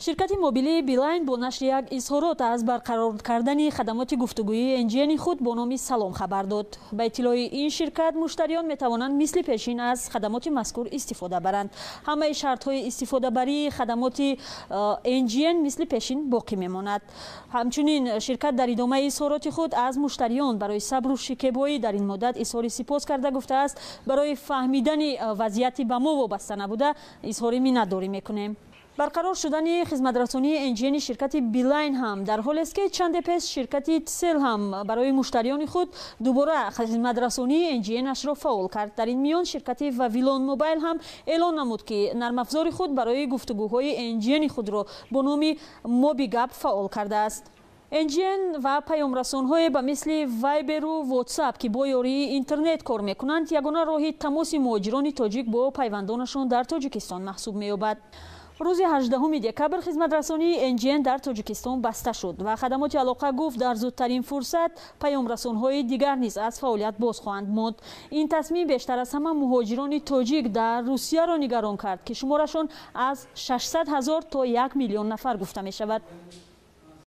ширкати мобилии Билайн бо нашри як изҳорот аз барқарор кардани хадамоти гуфтугӯии NGN худ бо номи Салом хабар дод. Ба иттилои ин ширкат муштариён метавонанд мисли пешин аз хадамоти мазкур истифода баранд. Ҳамаи шартҳои истифодабарии хадамоти NGN мисли пешин боқӣ мемонад. ҳамчунин ширкат дар идомаи изҳороти худ аз муштариён барои сабру шикебоӣ дар ин муддат изҳори сипос карда гуфтааст барои фаҳмидани вазъияти ба мо вобаста набуда изҳори миннатдорӣ мекунем. барқарор шудани хизматрасонии NGN ширкати Билайн ҳам дар ҳоле аст ки чанде пес ширкати Тсел ҳам барои муштариёни худ дубора хизматрасонии NGN-ашро фаъол кард. Дар ин миён ширкати Вавилон Мобайл ҳам эълон намуд ки нармафзори худ барои гуфтугӯҳои NGN худро бо номи Моби Гап фаъол кардааст. NGN ва паёмрасонҳое ба мисли Вайберу WhatsApp ки бо ёрии интернет кор мекунанд ягона роҳи тамоси муҳоҷирони тоҷик бо пайвандонашон дар Тоҷикистон маҳсуб меёбад. рӯзи 18 декабр хизматрасонии NGN дар Тоҷикистон баста шуд ва хадамоти алоқа гуфт дар зудтарин фурсат паёмрасонҳои дигар низ аз фаъолият боз хоҳанд монд. ин тасмим бештар аз ҳама муҳоҷирони тоҷик дар Русияро нигарон кард ки шуморашон аз 600 000 то 1 миллион нафар гуфта мешавад.